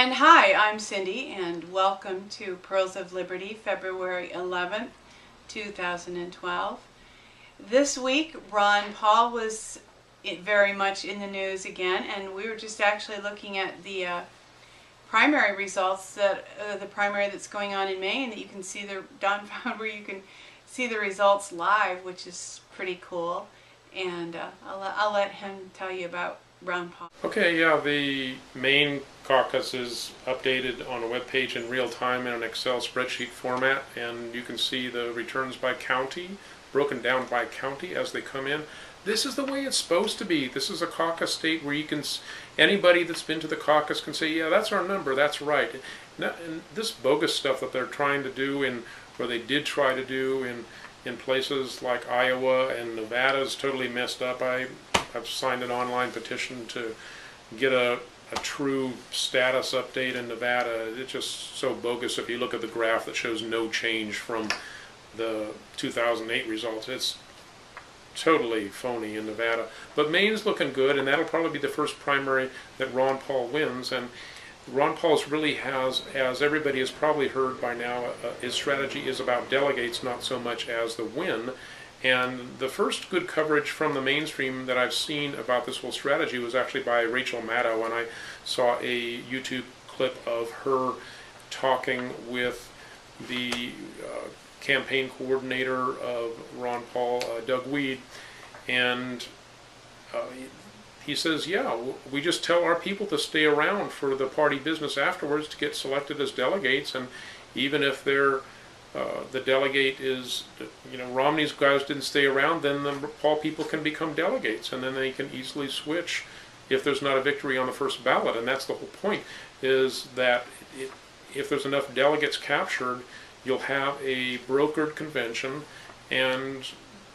And hi, I'm Cindy, and welcome to Pearls of Liberty, February 11th, 2012. This week, Ron Paul was very much in the news again, and we were just actually looking at the primary results, the primary that's going on in Maine, that you can see Don found where you can see the results live, which is pretty cool. And I'll let him tell you about Ron Paul. Okay, yeah, the Maine caucus is updated on a web page in real time in an Excel spreadsheet format, and you can see the returns by county, broken down by county as they come in. This is the way it's supposed to be. This is a caucus state where you can, anybody that's been to the caucus can say, yeah, that's our number, that's right. And this bogus stuff that they're trying to do, or they did try to do in places like Iowa and Nevada is totally messed up. I've signed an online petition to get a true status update in Nevada. It's just so bogus. If you look at the graph that shows no change from the 2008 results, it's totally phony in Nevada. But Maine's looking good, and that'll probably be the first primary that Ron Paul wins. And Ron Paul's really has, as everybody has probably heard by now, his strategy is about delegates, not so much as the win. And the first good coverage from the mainstream that I've seen about this whole strategy was actually by Rachel Maddow, and I saw a YouTube clip of her talking with the campaign coordinator of Ron Paul, Doug Weed, and he says, yeah, we just tell our people to stay around for the party business afterwards to get selected as delegates, and even if they're the delegate is, Romney's guys didn't stay around, then the Paul people can become delegates, and then they can easily switch if there's not a victory on the first ballot. And that's the whole point, is that if there's enough delegates captured, you'll have a brokered convention, and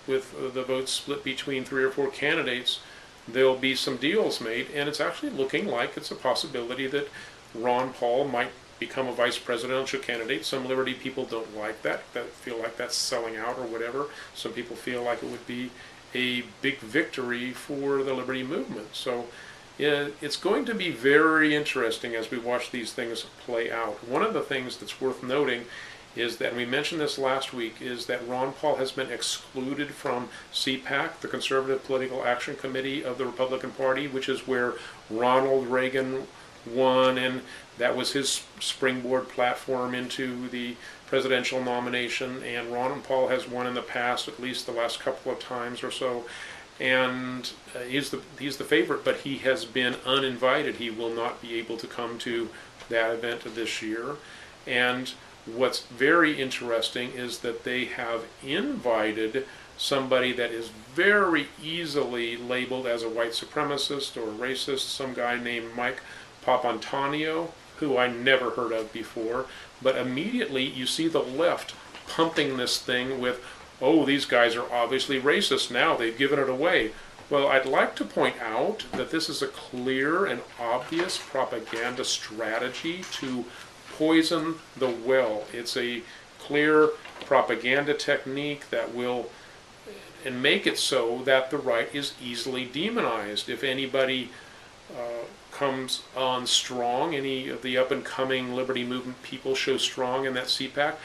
with the votes split between 3 or 4 candidates, there'll be some deals made, and it's actually looking like it's a possibility that Ron Paul might become a vice presidential candidate. Some Liberty people don't like that feel like that's selling out or whatever. Some people feel like it would be a big victory for the Liberty movement. So it's going to be very interesting as we watch these things play out. One of the things that's worth noting is that, and we mentioned this last week, is that Ron Paul has been excluded from CPAC, the Conservative Political Action Committee of the Republican Party, which is where Ronald Reagan won, and that was his springboard platform into the presidential nomination. And Ron Paul has won in the past, at least the last couple of times or so, and he's the favorite, but he has been uninvited. He will not be able to come to that event this year. And what's very interesting is that they have invited somebody that is very easily labeled as a white supremacist or racist, some guy named Mike Papantanio, who I never heard of before, but immediately you see the left pumping this thing with, oh, these guys are obviously racist now, they've given it away. Well, I'd like to point out that this is a clear and obvious propaganda strategy to poison the well. It's a clear propaganda technique that will and make it so that the right is easily demonized. If anybody comes on strong, any of the up-and-coming Liberty Movement people show strong in that CPAC,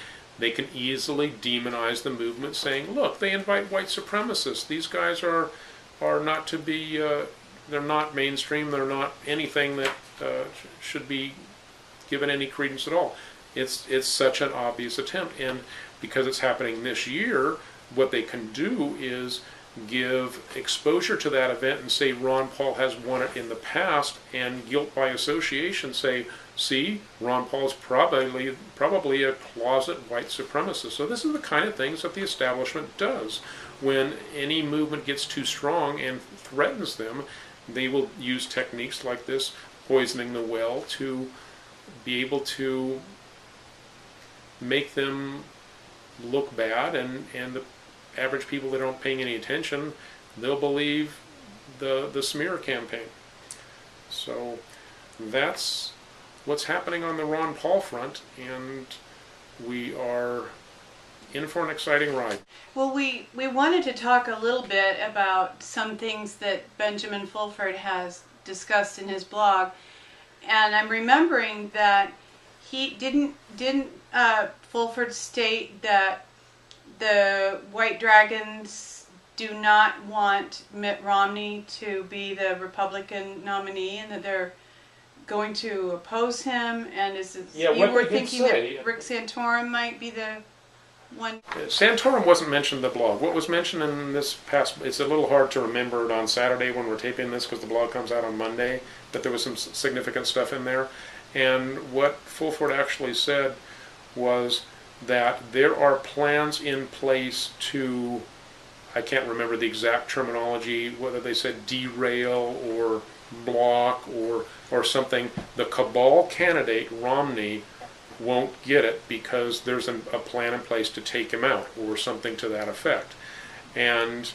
they can easily demonize the movement, saying, look, they invite white supremacists. These guys are not to be, they're not mainstream, they're not anything that should be given any credence at all. It's such an obvious attempt, and because it's happening this year, what they can do is give exposure to that event and say Ron Paul has won it in the past, and guilt by association say, see, Ron Paul's probably a closet white supremacist. So this is the kind of things that the establishment does. When any movement gets too strong and threatens them, they will use techniques like this, poisoning the well, to be able to make them look bad, and the average people that aren't paying any attention, they'll believe the smear campaign. So that's what's happening on the Ron Paul front, and we are in for an exciting ride. Well, we wanted to talk a little bit about some things that Benjamin Fulford has discussed in his blog. And I'm remembering that he didn't Fulford state that the White Dragons do not want Mitt Romney to be the Republican nominee, and that they're going to oppose him. And you were thinking that Rick Santorum might be the one? Santorum wasn't mentioned in the blog. What was mentioned in this past, it's a little hard to remember it on Saturday when we're taping this because the blog comes out on Monday, but there was some significant stuff in there. And what Fulford actually said was that there are plans in place to, I can't remember the exact terminology, whether they said derail or block or something. The cabal candidate, Romney, won't get it because there's a plan in place to take him out or something to that effect. And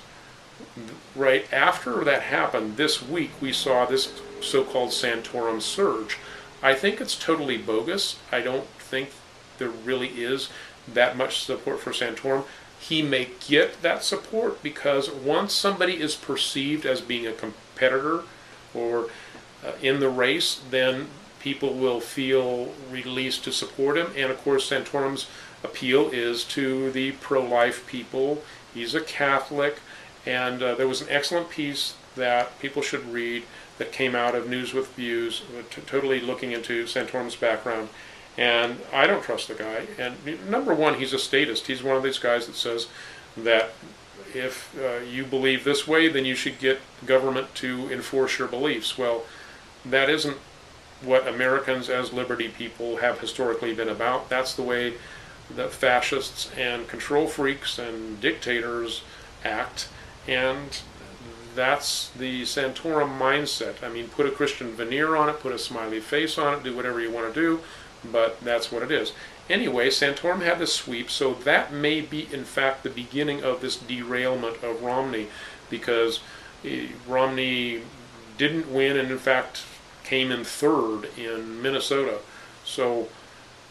right after that happened, this week we saw this so-called Santorum surge. I think it's totally bogus. I don't think there really is that much support for Santorum. He may get that support because once somebody is perceived as being a competitor or in the race, then people will feel released to support him. And of course, Santorum's appeal is to the pro-life people. He's a Catholic, and there was an excellent piece that people should read that came out of News with Views, totally looking into Santorum's background. And I don't trust the guy. And number one, he's a statist. He's one of these guys that says that if you believe this way, then you should get government to enforce your beliefs. Well, that isn't what Americans as liberty people have historically been about. That's the way that fascists and control freaks and dictators act, and that's the Santorum mindset. I mean, put a Christian veneer on it, put a smiley face on it, do whatever you want to do, but that's what it is. Anyway, Santorum had this sweep, so that may be, in fact, the beginning of this derailment of Romney, because Romney didn't win and, in fact, came in third in Minnesota. So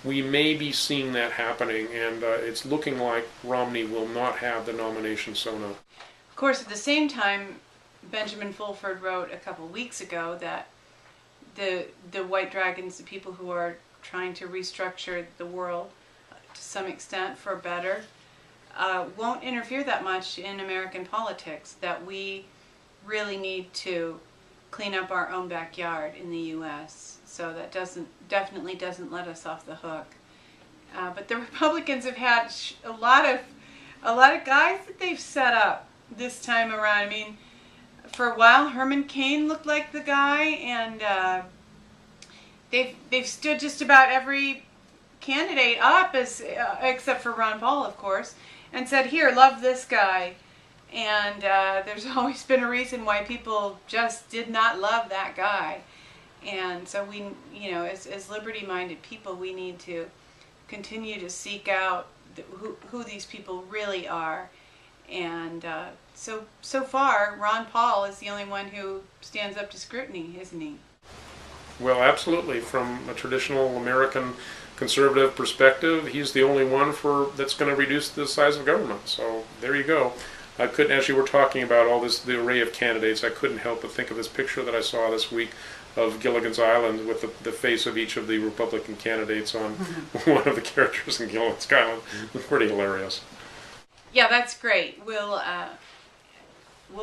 we may be seeing that happening, and it's looking like Romney will not have the nomination so no. Of course, at the same time, Benjamin Fulford wrote a couple weeks ago that the White Dragons, the people who are trying to restructure the world to some extent for better, won't interfere that much in American politics, that we really need to clean up our own backyard in the U.S. So that definitely doesn't let us off the hook. But the Republicans have had a lot of guys that they've set up this time around. I mean, for a while, Herman Cain looked like the guy, and they've stood just about every candidate up, except for Ron Paul, of course, and said, "Here, love this guy." And there's always been a reason why people just did not love that guy. And so we, as liberty-minded people, we need to continue to seek out who these people really are. And so far, Ron Paul is the only one who stands up to scrutiny, isn't he? Well, absolutely. From a traditional American conservative perspective, he's the only one that's going to reduce the size of government. So there you go. I couldn't, as you were talking about all this, the array of candidates, I couldn't help but think of this picture that I saw this week of Gilligan's Island with the face of each of the Republican candidates on one of the characters in Gilligan's Island. It's pretty hilarious. Yeah, that's great. We'll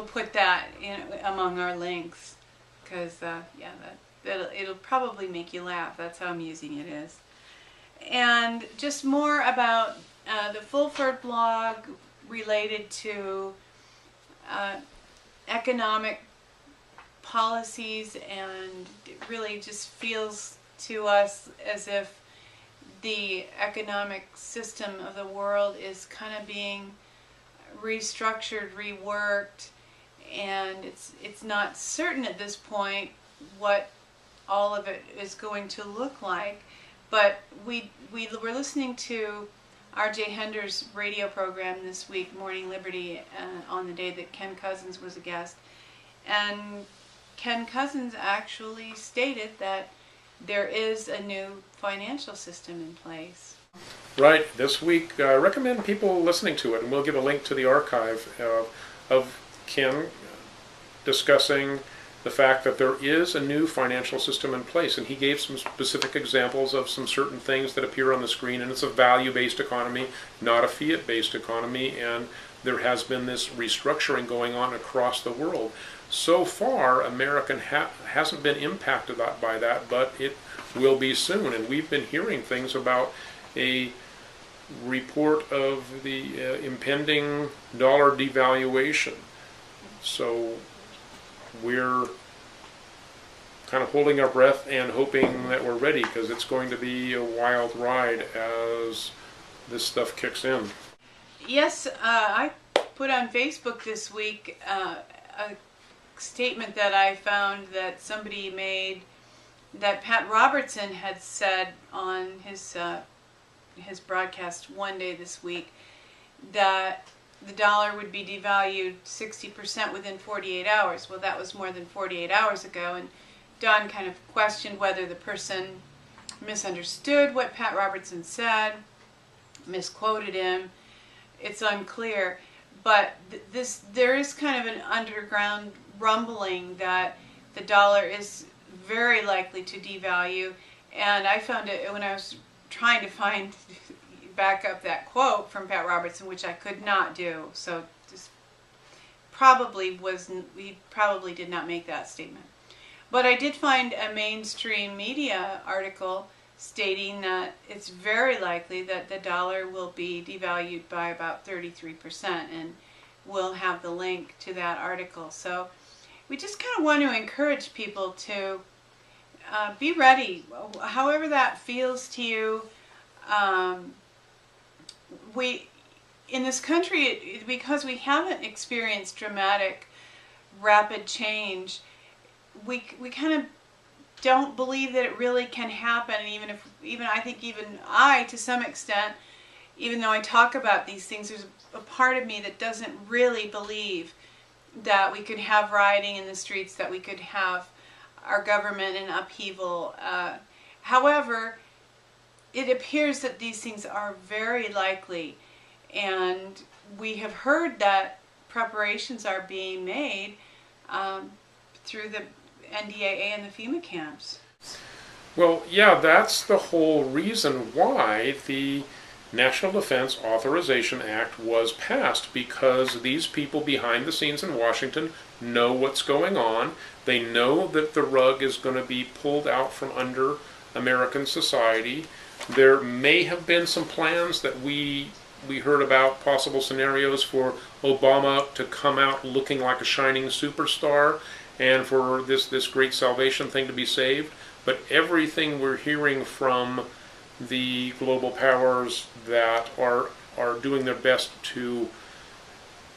put that in among our links, because it'll probably make you laugh. That's how amusing it is. And just more about the Fulford blog related to economic policies, and it really just feels to us as if the economic system of the world is kind of being restructured, reworked, and it's not certain at this point what all of it is going to look like. But we were listening to R.J. Hender's radio program this week, Morning Liberty, on the day that Ken Cousens was a guest. And Ken Cousens actually stated that there is a new financial system in place. Right. This week, I recommend people listening to it, and we'll give a link to the archive of Ken discussing the fact that there is a new financial system in place. And he gave some specific examples of some certain things that appear on the screen, and it's a value-based economy, not a fiat-based economy, and there has been this restructuring going on across the world. So far, America hasn't been impacted by that, but it will be soon. And we've been hearing things about a report of the impending dollar devaluation. So we're kind of holding our breath and hoping that we're ready, because it's going to be a wild ride as this stuff kicks in. Yes, I put on Facebook this week a statement that I found that somebody made, that Pat Robertson had said on his broadcast one day this week, that the dollar would be devalued 60% within 48 hours. Well, that was more than 48 hours ago, and Don kind of questioned whether the person misunderstood what Pat Robertson said, misquoted him. It's unclear, but there is kind of an underground rumbling that the dollar is very likely to devalue, and I found it when I was trying to back up that quote from Pat Robertson, which I could not do. So this he probably did not make that statement. But I did find a mainstream media article stating that it's very likely that the dollar will be devalued by about 33%, and we'll have the link to that article. So we just kind of want to encourage people to be ready, however that feels to you. We, in this country, because we haven't experienced dramatic, rapid change, we kind of don't believe that it really can happen. And even I, to some extent, even though I talk about these things, there's a part of me that doesn't really believe that we could have rioting in the streets, that we could have our government in upheaval. However, it appears that these things are very likely, and we have heard that preparations are being made through the NDAA and the FEMA camps. Well, yeah, that's the whole reason why the National Defense Authorization Act was passed, because these people behind the scenes in Washington know what's going on. They know that the rug is going to be pulled out from under American society. There may have been some plans that we heard about, possible scenarios for Obama to come out looking like a shining superstar and for this great salvation thing to be saved. But everything we're hearing from the global powers that are doing their best to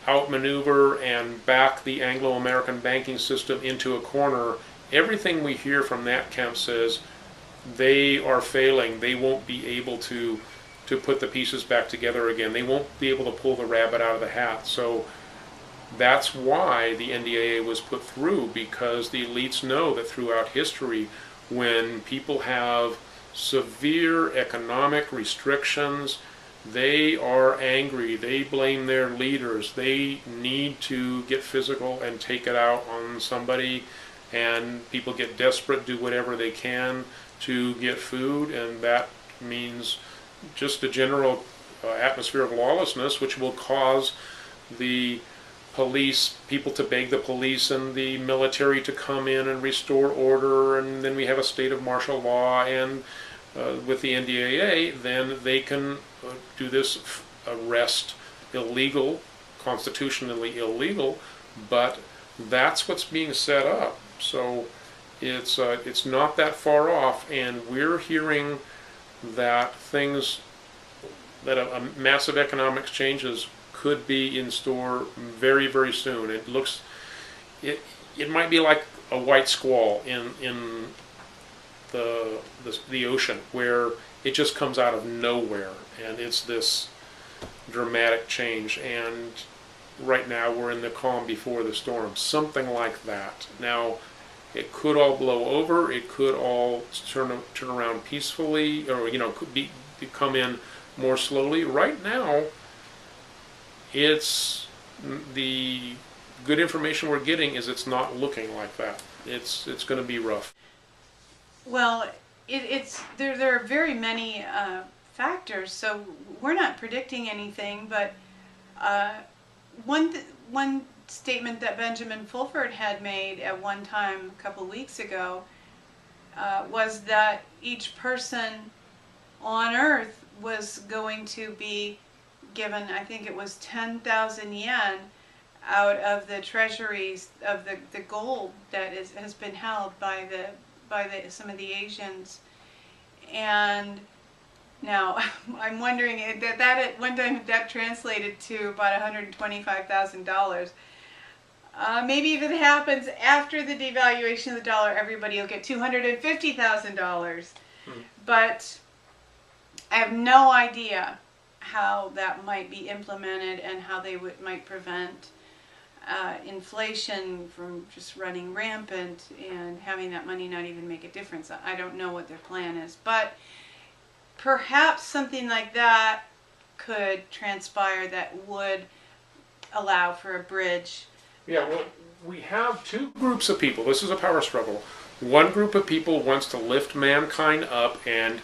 outmaneuver and back the Anglo-American banking system into a corner, everything we hear from that camp says they are failing. They won't be able to put the pieces back together again. They won't be able to pull the rabbit out of the hat. So that's why the NDAA was put through, because the elites know that throughout history, when people have severe economic restrictions, they are angry. They blame their leaders. They need to get physical and take it out on somebody, and people get desperate, do whatever they can to get food, and that means just a general atmosphere of lawlessness, which will cause the police, people to beg the police and the military to come in and restore order, and then we have a state of martial law, and with the NDAA, then they can do this arrest illegal, constitutionally illegal, but that's what's being set up. So it's not that far off, and we're hearing that a massive economic changes could be in store very, very soon. It might be like a white squall in the ocean, where it just comes out of nowhere, and it's this dramatic change. And right now we're in the calm before the storm, something like that. Now, it could all blow over. It could all turn around peacefully, or could come in more slowly. Right now, it's the good information we're getting is it's not looking like that. It's going to be rough. Well, there are very many factors, so we're not predicting anything, but one statement that Benjamin Fulford had made at one time a couple weeks ago was that each person on Earth was going to be given, I think it was 10,000 yen out of the treasuries of the gold that has been held by some of the Asians. And now I'm wondering that at one time that translated to about $125,000. Maybe if it happens after the devaluation of the dollar, everybody will get $250,000. But I have no idea how that might be implemented and how they might prevent inflation from just running rampant and having that money not even make a difference. I don't know what their plan is, but perhaps something like that could transpire that would allow for a bridge. Yeah, well, we have two groups of people. This is a power struggle. One group of people wants to lift mankind up and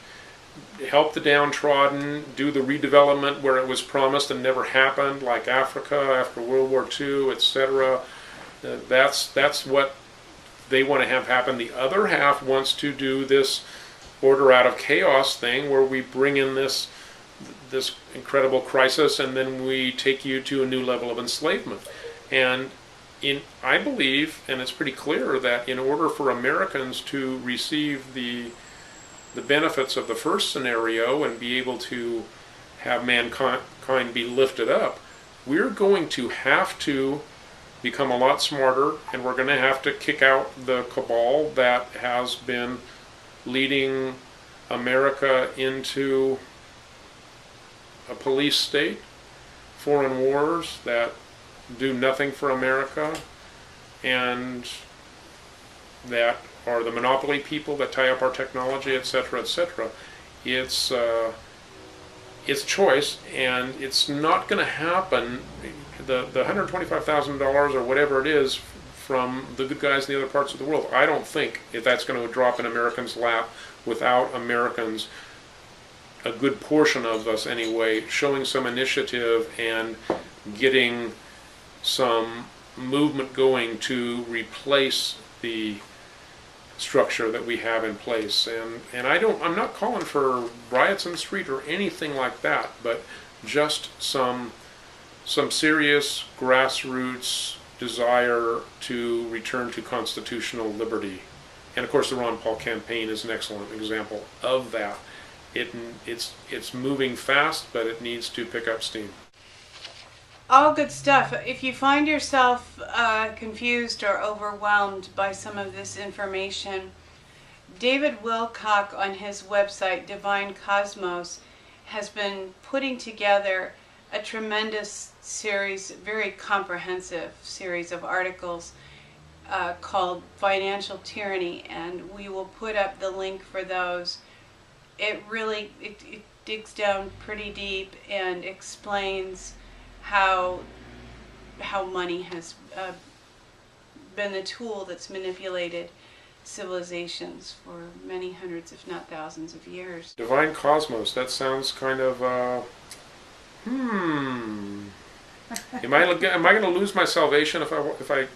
help the downtrodden, do the redevelopment where it was promised and never happened, like Africa after World War II, etc. That's what they want to have happen. The other half wants to do this order out of chaos thing where we bring in this incredible crisis and then we take you to a new level of enslavement. And I believe, and it's pretty clear, that in order for Americans to receive the benefits of the first scenario and be able to have mankind be lifted up, we're going to have to become a lot smarter, and we're going to have to kick out the cabal that has been leading America into a police state, foreign wars that do nothing for America, and that are the monopoly people that tie up our technology, etc., etc. It's choice, and it's not going to happen. The $125,000 or whatever it is from the good guys in the other parts of the world, I don't think if that's going to drop in Americans' lap without Americans, a good portion of us anyway, showing some initiative and getting some movement going to replace the structure that we have in place. And I'm not calling for riots in the street or anything like that, but just some serious grassroots desire to return to constitutional liberty. And of course the Ron Paul campaign is an excellent example of that. It's moving fast, but it needs to pick up steam. All good stuff. If you find yourself confused or overwhelmed by some of this information, David Wilcock on his website, Divine Cosmos, has been putting together a tremendous series, very comprehensive series of articles called Financial Tyranny, and we will put up the link for those. It really it digs down pretty deep and explains how money has been the tool that's manipulated civilizations for many hundreds, if not thousands of years. Divine Cosmos, that sounds kind of, Am I going to lose my salvation if I...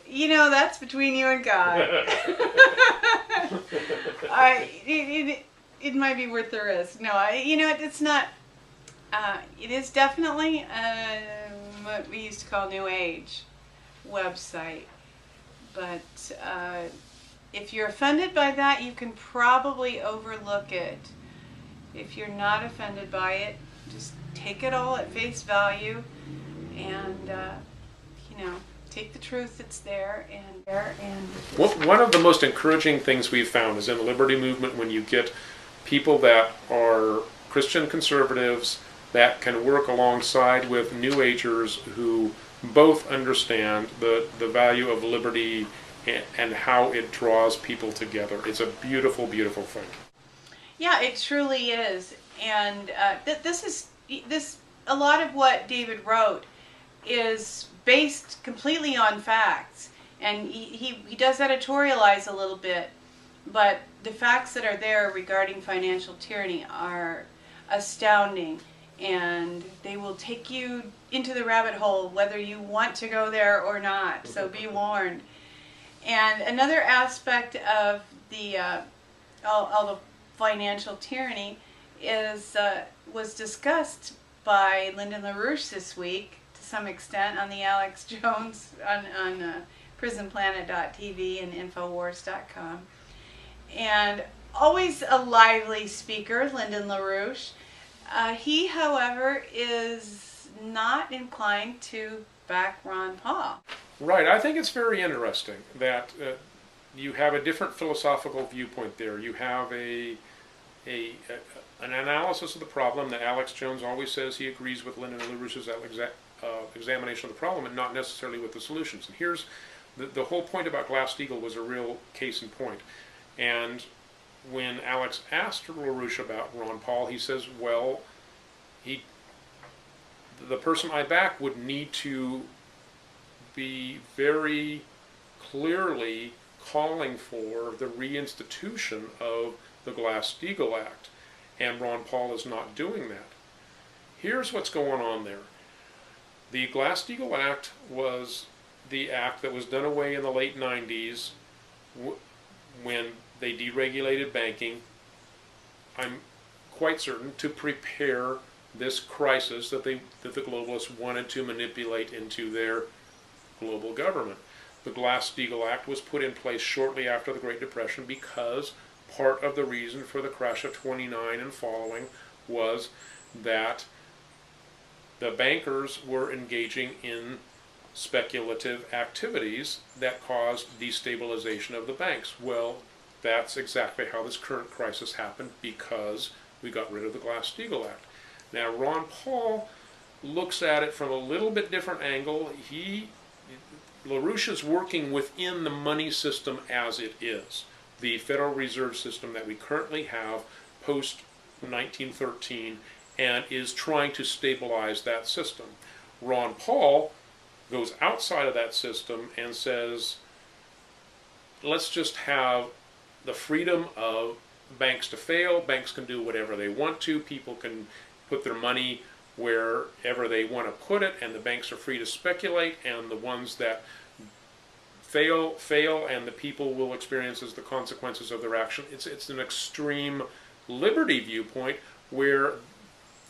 You know, that's between you and God. It might be worth the risk. No, it's not... it is definitely what we used to call New Age website, but if you're offended by that, you can probably overlook it. If you're not offended by it, just take it all at face value, and take the truth that's there. One of the most encouraging things we've found is in the Liberty Movement when you get people that are Christian conservatives that can work alongside with New Agers who both understand the value of liberty and how it draws people together. It's a beautiful, beautiful thing. Yeah, it truly is. And a lot of what David wrote is based completely on facts, and he does editorialize a little bit, but the facts that are there regarding financial tyranny are astounding, and they will take you into the rabbit hole whether you want to go there or not, so be warned. And another aspect of the all the financial tyranny is was discussed by Lyndon Laruche this week to some extent on the Alex Jones on prisonplanet.tv and infowars.com. And always a lively speaker, Lyndon Laruche. He, however, is not inclined to back Ron Paul. Right. I think it's very interesting that you have a different philosophical viewpoint there. You have an analysis of the problem that Alex Jones always says he agrees with Lyndon Laruche's examination of the problem and not necessarily with the solutions. And here's the whole point about Glass-Steagall was a real case in point. And when Alex asked LaRouche about Ron Paul, he says, well, the person I back would need to be very clearly calling for the reinstitution of the Glass-Steagall Act, and Ron Paul is not doing that. Here's what's going on there. The Glass-Steagall Act was the act that was done away in the late 90s when they deregulated banking, I'm quite certain, to prepare this crisis that the globalists wanted to manipulate into their global government. The Glass-Steagall Act was put in place shortly after the Great Depression because part of the reason for the crash of 29 and following was that the bankers were engaging in speculative activities that caused destabilization of the banks. Well, that's exactly how this current crisis happened because we got rid of the Glass-Steagall Act. Now, Ron Paul looks at it from a little bit different angle. LaRouche is working within the money system as it is, the Federal Reserve System that we currently have post-1913, and is trying to stabilize that system. Ron Paul goes outside of that system and says, let's just have the freedom of banks to fail. Banks can do whatever they want to. People can put their money wherever they want to put it, and the banks are free to speculate, and the ones that fail, and the people will experience as the consequences of their action. It's an extreme liberty viewpoint where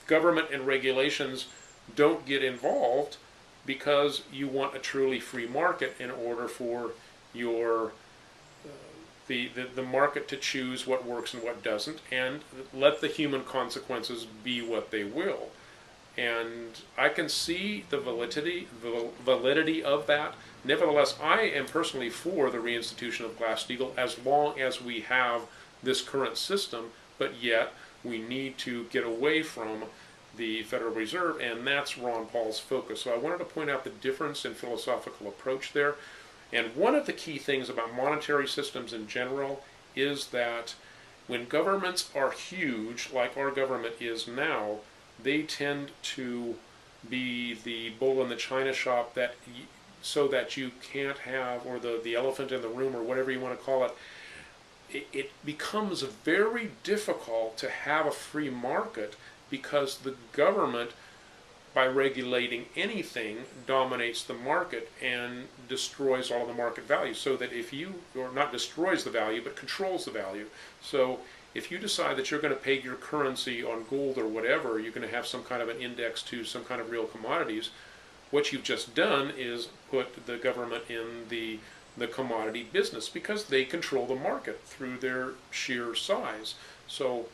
government and regulations don't get involved because you want a truly free market in order for your the market to choose what works and what doesn't, and let the human consequences be what they will. And I can see the validity of that. Nevertheless, I am personally for the reinstitution of Glass-Steagall as long as we have this current system, but yet we need to get away from the Federal Reserve, and that's Ron Paul's focus. So I wanted to point out the difference in philosophical approach there. And one of the key things about monetary systems in general is that when governments are huge, like our government is now, they tend to be the bull in the china shop so that you can't have, or the elephant in the room, or whatever you want to call it. It becomes very difficult to have a free market because the government, by regulating anything, dominates the market and destroys all of the market value. So that if you, or not destroys the value, but controls the value. So if you decide that you're going to peg your currency on gold or whatever, you're going to have some kind of an index to some kind of real commodities, what you've just done is put the government in the commodity business because they control the market through their sheer size. So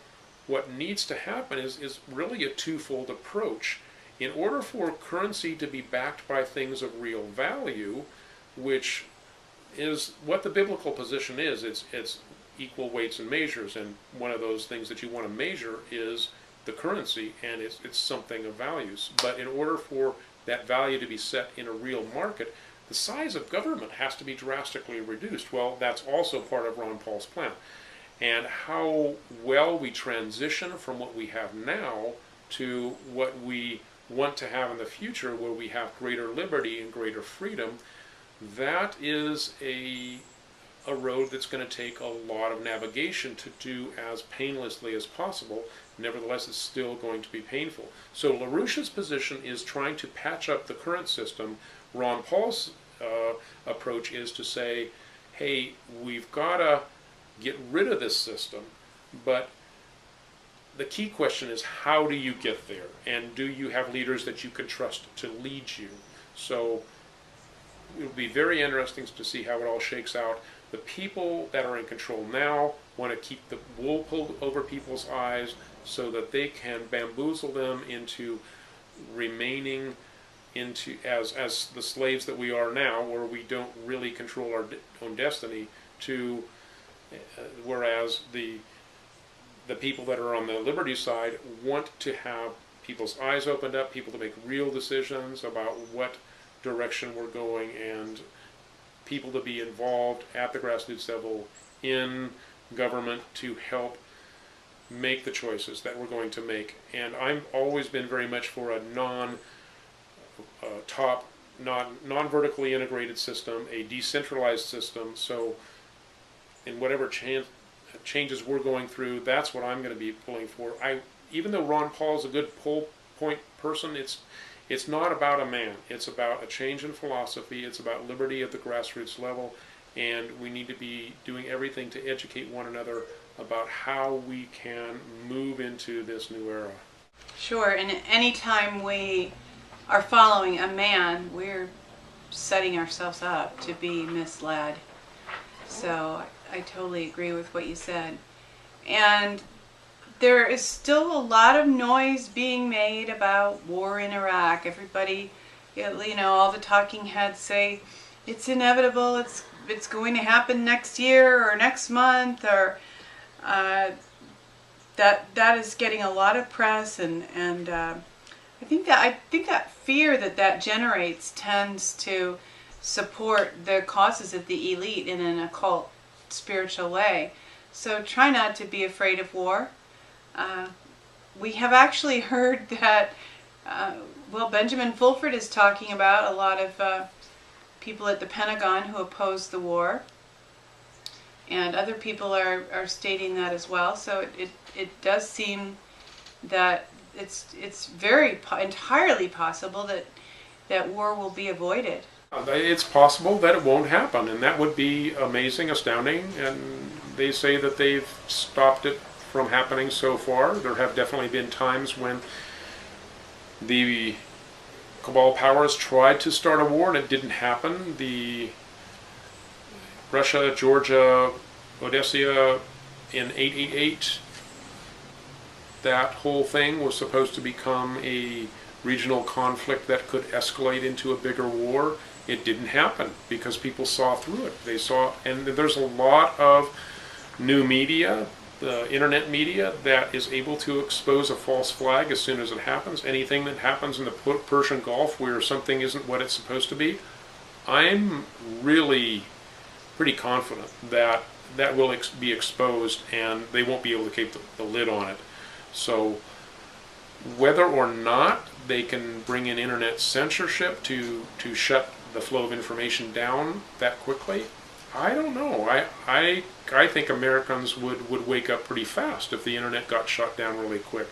what needs to happen is really a twofold approach. In order for currency to be backed by things of real value, which is what the biblical position is, it's equal weights and measures, and one of those things that you want to measure is the currency, and it's something of values. But in order for that value to be set in a real market, the size of government has to be drastically reduced. Well, that's also part of Ron Paul's plan. And how well we transition from what we have now to what we want to have in the future, where we have greater liberty and greater freedom, that is a road that's going to take a lot of navigation to do as painlessly as possible. Nevertheless, it's still going to be painful. So Larouche's position is trying to patch up the current system. Ron Paul's approach is to say, hey, we've got to get rid of this system, but the key question is, how do you get there? And do you have leaders that you can trust to lead you? So it'll be very interesting to see how it all shakes out. The people that are in control now want to keep the wool pulled over people's eyes so that they can bamboozle them into remaining as the slaves that we are now, where we don't really control our own destiny, to whereas the people that are on the liberty side want to have people's eyes opened up, people to make real decisions about what direction we're going, and people to be involved at the grassroots level in government to help make the choices that we're going to make. And I've always been very much for a non-vertically integrated system, a decentralized system. So in whatever changes we're going through, that's what I'm going to be pulling for. Even though Ron Paul is a good point person, it's not about a man. It's about a change in philosophy. It's about liberty at the grassroots level, and we need to be doing everything to educate one another about how we can move into this new era. Sure, and anytime we are following a man, we're setting ourselves up to be misled. So I totally agree with what you said. And there is still a lot of noise being made about war in Iraq. Everybody, all the talking heads say it's inevitable, it's going to happen next year or next month, or that is getting a lot of press, and I think that fear that generates tends to support the causes of the elite in an occult, spiritual way. So try not to be afraid of war. We have actually heard that, Benjamin Fulford is talking about a lot of people at the Pentagon who oppose the war, and other people are stating that as well. So it does seem that it's very entirely possible that war will be avoided. It's possible that it won't happen, and that would be amazing, astounding, and they say that they've stopped it from happening so far. There have definitely been times when the cabal powers tried to start a war and it didn't happen. The Russia, Georgia, Odessa in 888, that whole thing was supposed to become a regional conflict that could escalate into a bigger war. It didn't happen because people saw through it. They saw, and there's a lot of new media, the internet media, that is able to expose a false flag as soon as it happens. Anything that happens in the Persian Gulf where something isn't what it's supposed to be, I'm really pretty confident that that will be exposed and they won't be able to keep the lid on it. So whether or not they can bring in internet censorship to shut the flow of information down that quickly, I don't know. I think Americans would wake up pretty fast if the internet got shut down really quick.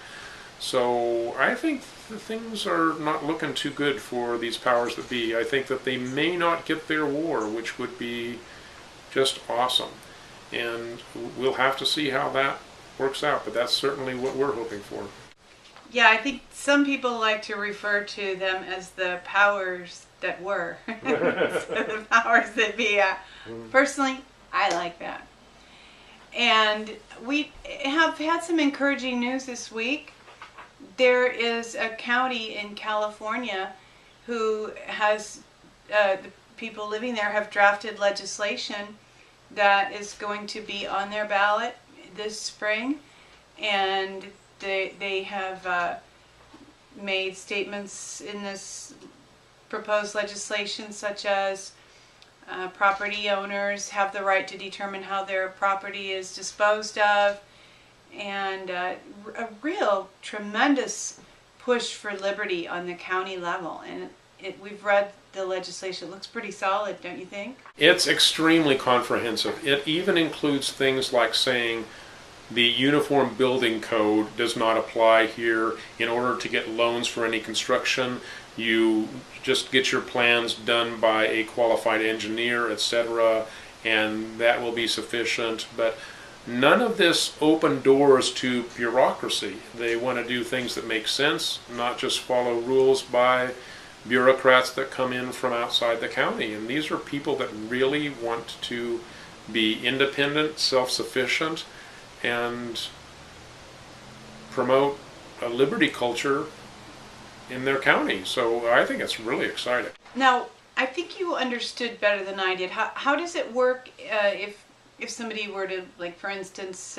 So I think the things are not looking too good for these powers that be. I think that they may not get their war, which would be just awesome. And we'll have to see how that works out, but that's certainly what we're hoping for. Yeah, I think some people like to refer to them as the powers that were. So the powers that be. Personally, I like that. And we have had some encouraging news this week. There is a county in California who has, the people living there have drafted legislation that is going to be on their ballot this spring, and they have made statements in this proposed legislation such as property owners have the right to determine how their property is disposed of, and a real tremendous push for liberty on the county level. And we've read the legislation. It looks pretty solid, don't you think? It's extremely comprehensive. It even includes things like saying the Uniform Building Code does not apply here. In order to get loans for any construction, you just get your plans done by a qualified engineer, etc., and that will be sufficient. But none of this open doors to bureaucracy. They want to do things that make sense, not just follow rules by bureaucrats that come in from outside the county. And these are people that really want to be independent, self-sufficient, and promote a liberty culture in their county. So I think it's really exciting. Now, I think you understood better than I did. How does it work if somebody were to, like, for instance,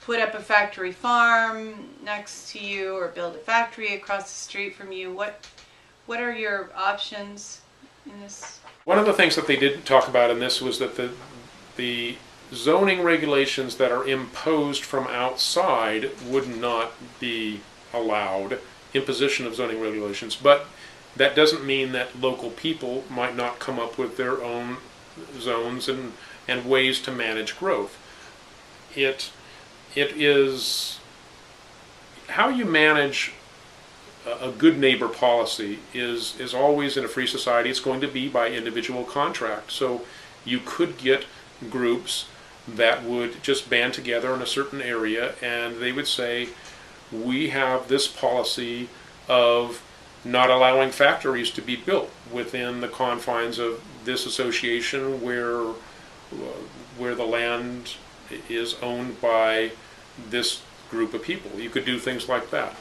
put up a factory farm next to you or build a factory across the street from you? What are your options in this? One of the things that they didn't talk about in this was that the zoning regulations that are imposed from outside would not be allowed, imposition of zoning regulations, but that doesn't mean that local people might not come up with their own zones and ways to manage growth. It is how you manage a good neighbor policy is always in a free society. It's going to be by individual contract. So you could get groups that would just band together in a certain area and they would say, we have this policy of not allowing factories to be built within the confines of this association where the land is owned by this group of people. You could do things like that.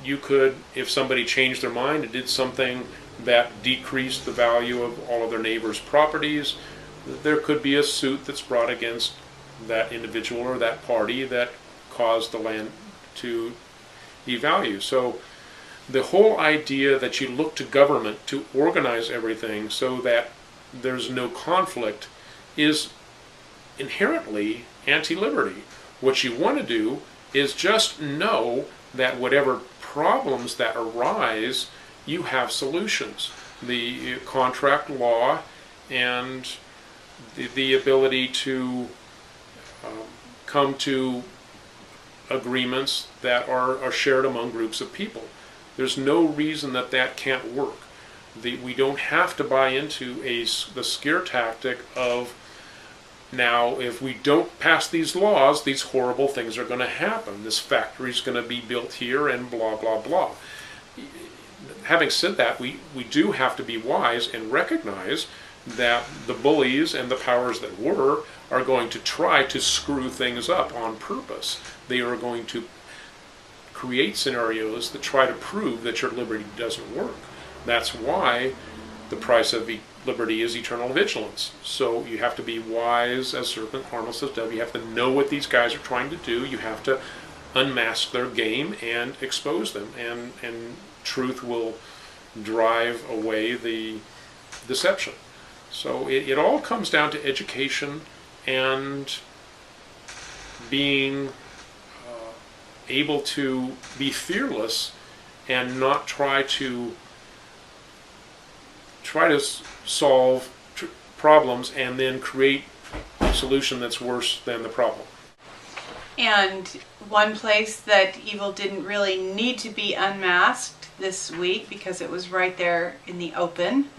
You could, if somebody changed their mind and did something that decreased the value of all of their neighbors' properties, there could be a suit that's brought against that individual or that party that caused the land to devalue. So the whole idea that you look to government to organize everything so that there's no conflict is inherently anti-liberty. What you want to do is just know that whatever problems that arise, you have solutions. The contract law and the ability to come to agreements that are shared among groups of people. There's no reason that can't work. We don't have to buy into the scare tactic of, now if we don't pass these laws, these horrible things are going to happen. This factory's going to be built here and blah, blah, blah. Having said that, we do have to be wise and recognize that the bullies and the powers that were are going to try to screw things up on purpose. They are going to create scenarios that try to prove that your liberty doesn't work. That's why the price of liberty is eternal vigilance. So you have to be wise as serpent, harmless as dove. You have to know what these guys are trying to do. You have to unmask their game and expose them. And truth will drive away the deception. So it all comes down to education and being able to be fearless and not try to solve problems and then create a solution that's worse than the problem. And one place that evil didn't really need to be unmasked this week, because it was right there in the open,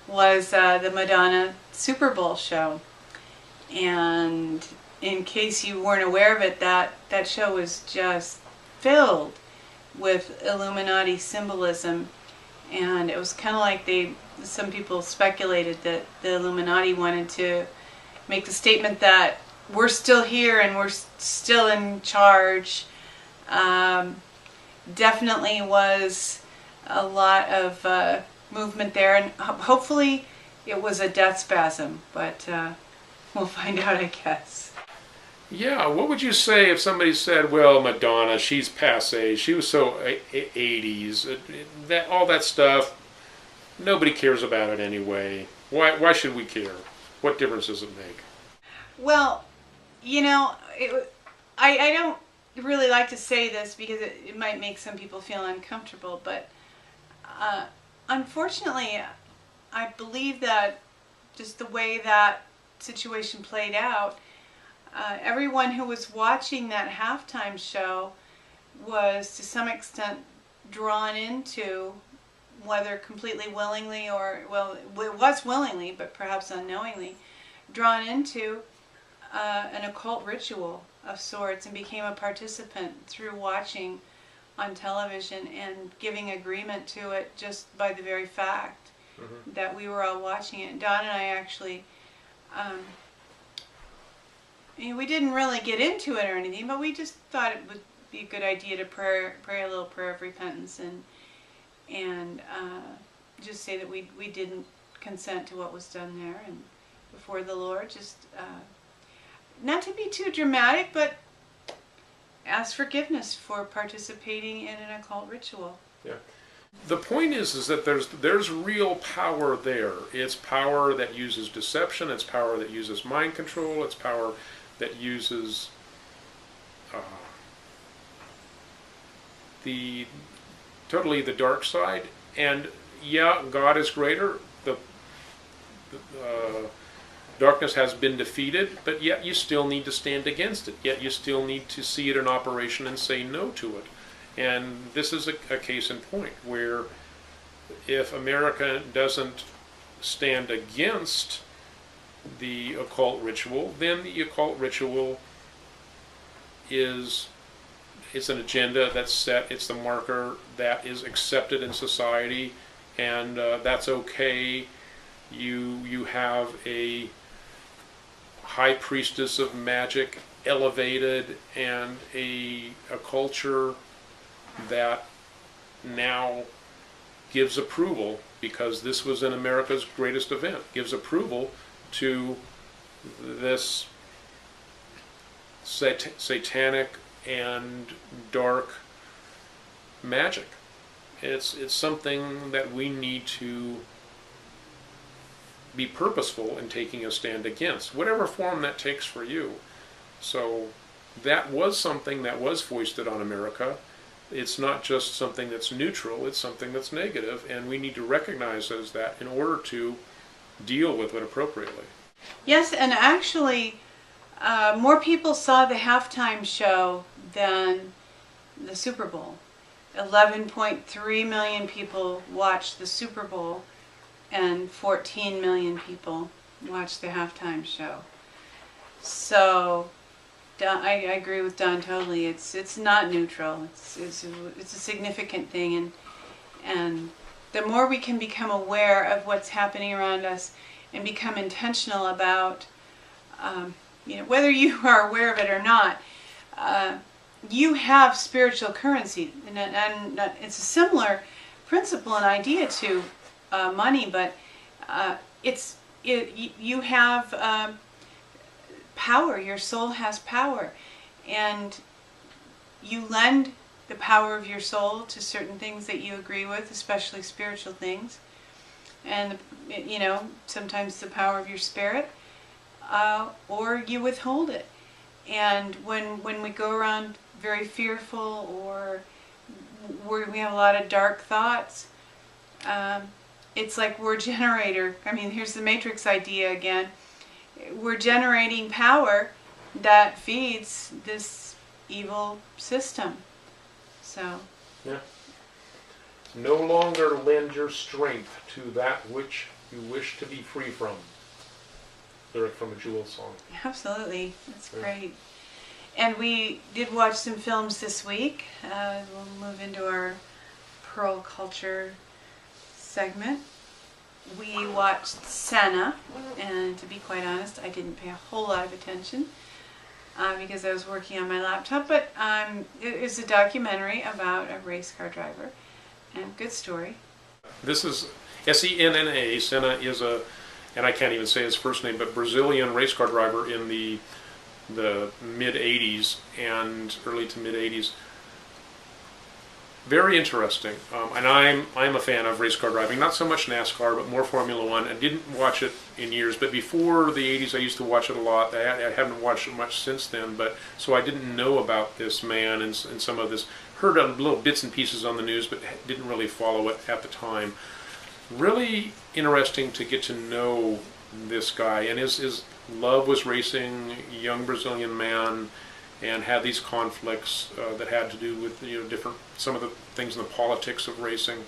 was the Madonna Superbowl show. And in case you weren't aware of it, that show was just filled with Illuminati symbolism. And it was kind of like some people speculated that the Illuminati wanted to make the statement that we're still here and we're still in charge. Definitely was a lot of movement there, and hopefully it was a death spasm, but we'll find out, I guess. Yeah, what would you say if somebody said, well, Madonna, she's passé, she was so 80s, all that stuff, nobody cares about it anyway. Why should we care? What difference does it make? Well, I don't really like to say this because it might make some people feel uncomfortable, but unfortunately, I believe that just the way that situation played out, everyone who was watching that halftime show was to some extent drawn into, whether completely willingly or, well, it was willingly, but perhaps unknowingly, drawn into an occult ritual of sorts, and became a participant through watching on television and giving agreement to it just by the very fact that we were all watching it. Don and I actually, we didn't really get into it or anything, but we just thought it would be a good idea to pray a little prayer of repentance and just say that we didn't consent to what was done there, and before the Lord, just not to be too dramatic, but ask forgiveness for participating in an occult ritual. Yeah. The point is that there's real power there. It's power that uses deception. It's power that uses mind control. It's power that uses totally the dark side. And yeah, God is greater. The darkness has been defeated, but yet you still need to stand against it. Yet you still need to see it in operation and say no to it. And this is a case in point where if America doesn't stand against the occult ritual, then the occult ritual it's an agenda that's set. It's the marker that is accepted in society, and that's okay. You have a high priestess of magic elevated, and a culture that now gives approval, because this was in America's greatest event, gives approval to this satanic and dark magic. It's something that we need to be purposeful in taking a stand against, whatever form that takes for you. So that was something that was foisted on America. It's not just something that's neutral, it's something that's negative, and we need to recognize it as that in order to deal with it appropriately. Yes, and actually, more people saw the halftime show than the Super Bowl. 11.3 million people watched the Super Bowl, and 14 million people watched the halftime show. So I agree with Don totally. It's not neutral. It's a significant thing, and the more we can become aware of what's happening around us and become intentional about, whether you are aware of it or not, you have spiritual currency, and it's a similar principle and idea to money, but you have power. Your soul has power, and you lend the power of your soul to certain things that you agree with, especially spiritual things, and sometimes the power of your spirit, or you withhold it. And when we go around very fearful, or we have a lot of dark thoughts, it's like we're a generator. I mean, here's the Matrix idea again. We're generating power that feeds this evil system. So yeah, no longer lend your strength to that which you wish to be free from. Lyric from a Jewel song. Absolutely, that's great. And we did watch some films this week. We'll move into our Pirl Culture segment. We watched Senna, and to be quite honest, I didn't pay a whole lot of attention because I was working on my laptop, but it is a documentary about a race car driver, and good story. This is Senna. Senna is and I can't even say his first name, but Brazilian race car driver in the mid-'80s and early to mid-'80s. very interesting. And I'm a fan of race car driving, not so much NASCAR, but more Formula One. I didn't watch it in years, but before the 80s I used to watch it a lot. I haven't watched it much since then, but so I didn't know about this man and some of this. Heard little bits and pieces on the news, but didn't really follow it at the time. Really interesting to get to know this guy, and his love was racing, young Brazilian man, and had these conflicts that had to do with some of the things in the politics of racing.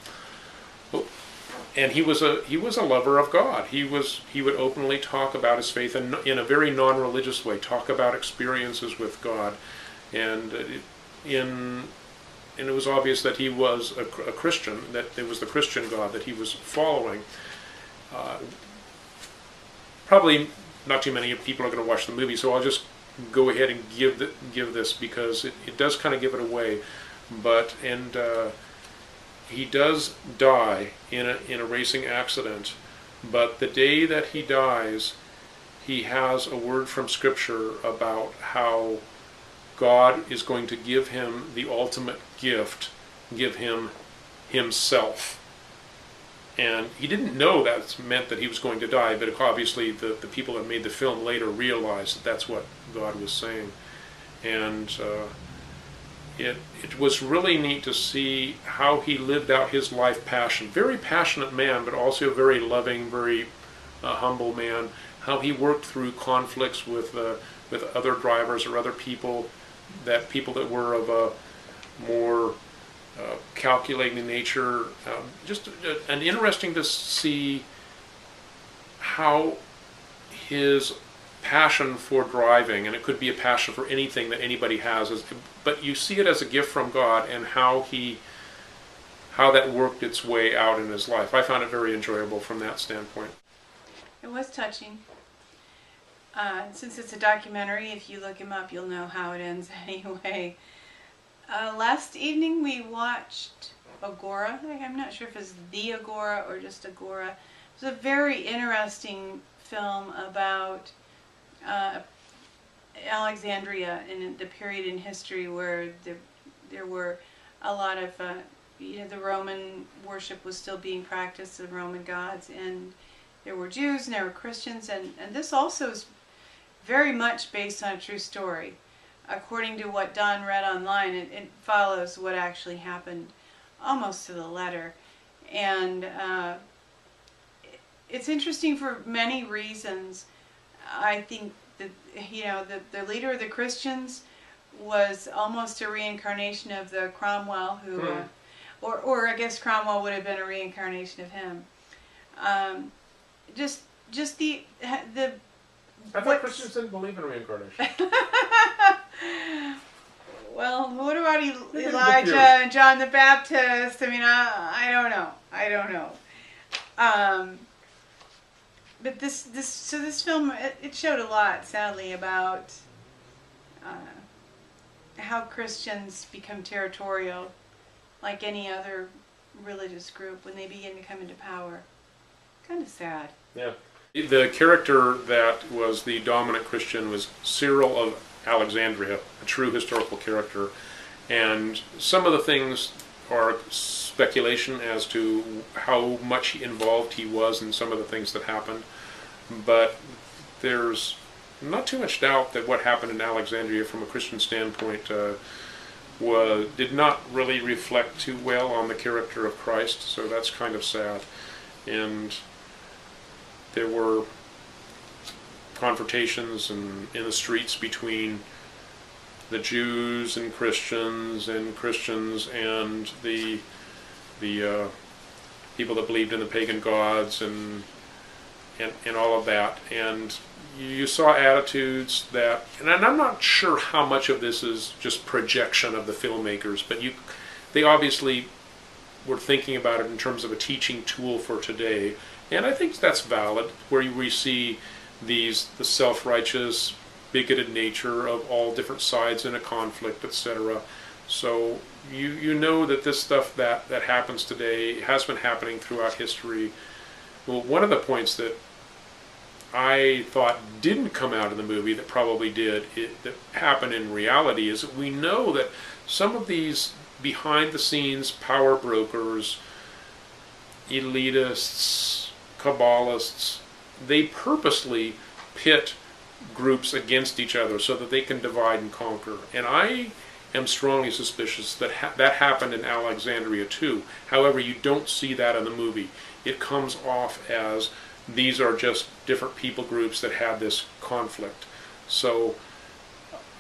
And he was a lover of God. He would openly talk about his faith in a very non-religious way, talk about experiences with God, and it was obvious that he was a Christian, that it was the Christian God that he was following. Probably not too many people are going to watch the movie, so I'll just go ahead and give this because it does kind of give it away. But he does die in a racing accident. But the day that he dies, he has a word from Scripture about how God is going to give him the ultimate gift, give him himself. And he didn't know that meant that he was going to die, but obviously the people that made the film later realized that that's what God was saying. And it was really neat to see how he lived out his life passion. Very passionate man, but also a very loving, very humble man. How he worked through conflicts with other drivers or other people that were of a more calculating nature. Just an interesting to see how his passion for driving, and it could be a passion for anything that anybody has, but you see it as a gift from God, and how that worked its way out in his life. I found it very enjoyable from that standpoint. It was touching. Since it's a documentary, if you look him up, you'll know how it ends anyway. Last evening we watched Agora. I'm not sure if it's the Agora or just Agora. It was a very interesting film about Alexandria in the period in history where there were a lot of the Roman worship was still being practiced, the Roman gods, and there were Jews and there were Christians, and this also is very much based on a true story. According to what Don read online, it follows what actually happened almost to the letter. And it's interesting for many reasons. I think that, the leader of the Christians was almost a reincarnation of the Cromwell, who, or I guess Cromwell would have been a reincarnation of him. Just the I thought Christians didn't believe in reincarnation. Well, what about Elijah and John the Baptist? I mean, I don't know. But this film, it showed a lot, sadly, about how Christians become territorial, like any other religious group, when they begin to come into power. Kind of sad. Yeah. The character that was the dominant Christian was Cyril of Alexandria, a true historical character. And some of the things are speculation as to how much involved he was in some of the things that happened. But there's not too much doubt that what happened in Alexandria from a Christian standpoint did not really reflect too well on the character of Christ, so that's kind of sad. And there were confrontations in the streets between the Jews and Christians and the people that believed in the pagan gods and all of that. And you saw attitudes that, and I'm not sure how much of this is just projection of the filmmakers, but they obviously were thinking about it in terms of a teaching tool for today. And I think that's valid, where we see the self-righteous, bigoted nature of all different sides in a conflict, etc. So you know that this stuff that happens today has been happening throughout history. Well, one of the points that I thought didn't come out in the movie that probably did, that happened in reality, is that we know that some of these behind the scenes power brokers, elitists, Kabbalists, they purposely pit groups against each other so that they can divide and conquer. And I am strongly suspicious that that happened in Alexandria too. However, you don't see that in the movie. It comes off as these are just different people groups that had this conflict. So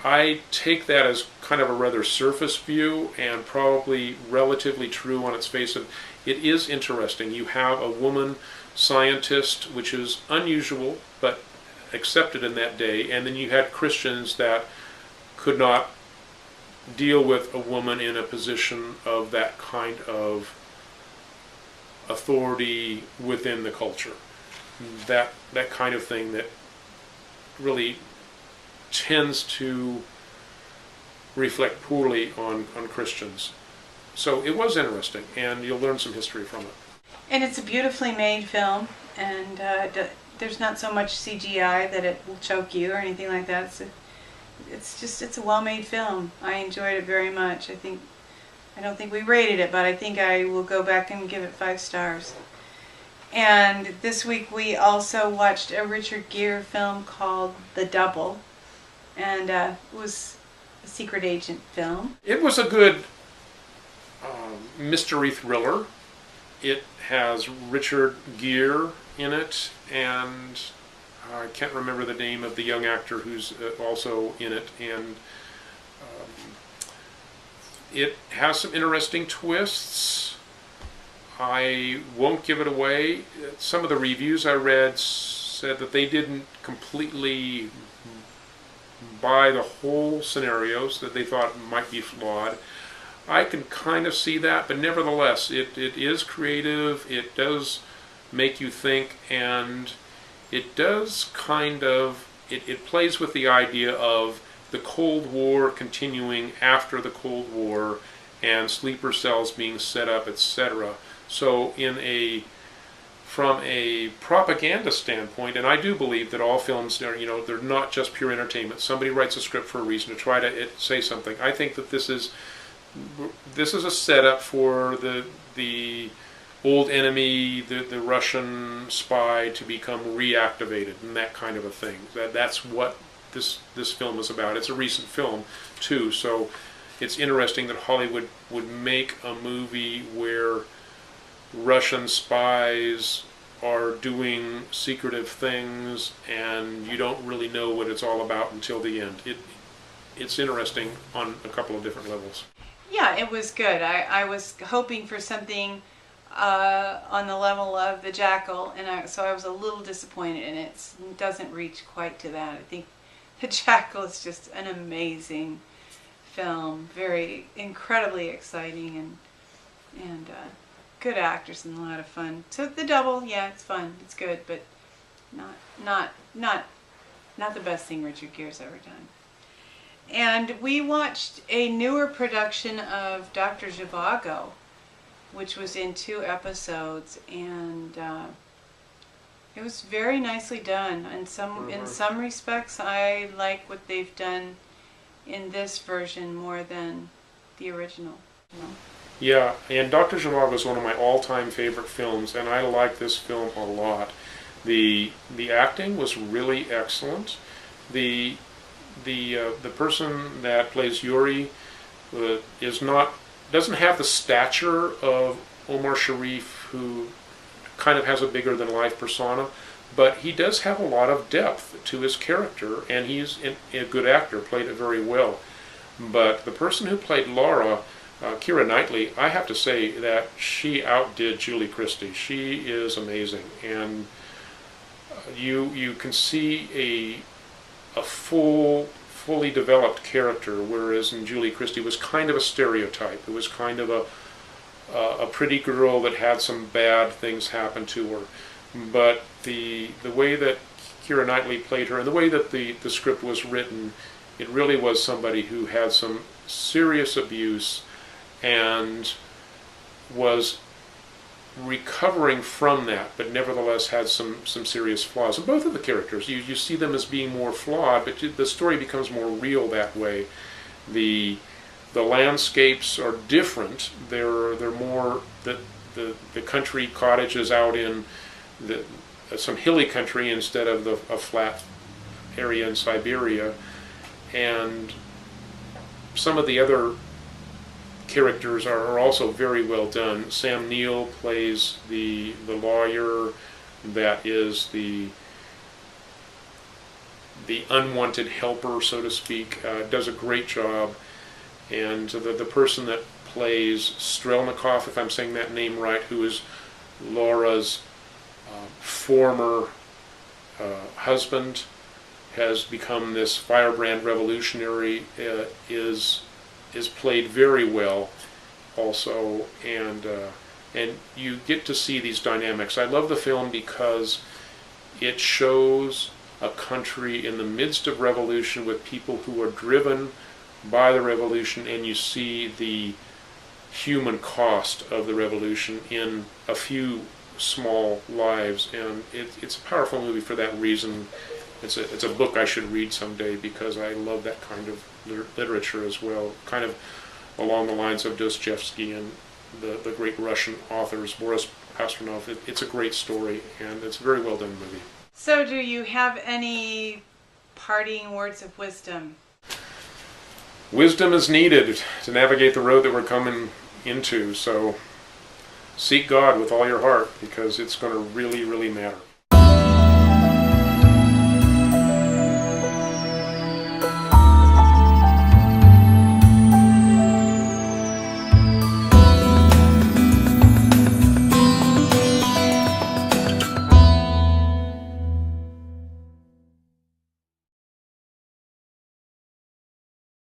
I take that as kind of a rather surface view and probably relatively true on its face. It is interesting. You have a woman scientist, which is unusual but accepted in that day, and then you had Christians that could not deal with a woman in a position of that kind of authority within the culture. That kind of thing that really tends to reflect poorly on Christians. So it was interesting, and you'll learn some history from it. And it's a beautifully made film, and there's not so much CGI that it will choke you or anything like that. It's a well-made film. I enjoyed it very much. I don't think we rated it, but I think I will go back and give it 5 stars. And this week we also watched a Richard Gere film called The Double, and it was a secret agent film. It was a good mystery thriller. It has Richard Gere in it, and I can't remember the name of the young actor who's also in it, and it has some interesting twists. I won't give it away. Some of the reviews I read said that they didn't completely buy the whole scenarios, that they thought might be flawed. I can kind of see that, but nevertheless, it is creative, it does make you think, and it does kind of, it plays with the idea of the Cold War continuing after the Cold War and sleeper cells being set up, etc. So from a propaganda standpoint, and I do believe that all films are, they're not just pure entertainment. Somebody writes a script for a reason, to try to say something. I think that this is a setup for the old enemy, the Russian spy, to become reactivated and that kind of a thing. That's what this film is about. It's a recent film too, so it's interesting that Hollywood would make a movie where Russian spies are doing secretive things and you don't really know what it's all about until the end. It's interesting on a couple of different levels. Yeah, it was good. I was hoping for something on the level of The Jackal, and so I was a little disappointed, and it doesn't reach quite to that. I think The Jackal is just an amazing film, very incredibly exciting, and good actors and a lot of fun. So The Double, yeah, it's fun, it's good, but not the best thing Richard Gere's ever done. And we watched a newer production of Dr. Zhivago, which was in 2 episodes, and it was very nicely done. In some respects, I like what they've done in this version more than the original. Yeah, and Dr. Zhivago is one of my all-time favorite films, and I like this film a lot. The acting was really excellent. The person that plays Yuri doesn't have the stature of Omar Sharif, who kind of has a bigger than life persona, but he does have a lot of depth to his character, and he's a good actor, played it very well. But the person who played Laura, Keira Knightley, I have to say that she outdid Julie Christie. She is amazing, and you can see a fully developed character, whereas in Julie Christie was kind of a stereotype. It was kind of a pretty girl that had some bad things happen to her. But the way that Keira Knightley played her and the way that the script was written, it really was somebody who had some serious abuse and was recovering from that, but nevertheless had some serious flaws. And both of the characters, you see them as being more flawed, but the story becomes more real that way. The The landscapes are different. They're more the country cottages out in some hilly country instead of a flat area in Siberia, and some of the other characters are also very well done. Sam Neill plays the lawyer that is the unwanted helper, so to speak. Does a great job. And the person that plays Strelnikov, if I'm saying that name right, who is Laura's former husband, has become this firebrand revolutionary, is played very well also, and you get to see these dynamics. I love the film because it shows a country in the midst of revolution with people who are driven by the revolution, and you see the human cost of the revolution in a few small lives, and it's a powerful movie for that reason. It's a book I should read someday because I love that kind of literature as well, kind of along the lines of Dostoevsky and the great Russian authors, Boris Pasternak. It's a great story, and it's a very well done movie. So do you have any parting words of wisdom? Wisdom is needed to navigate the road that we're coming into, so seek God with all your heart because it's going to really, really matter.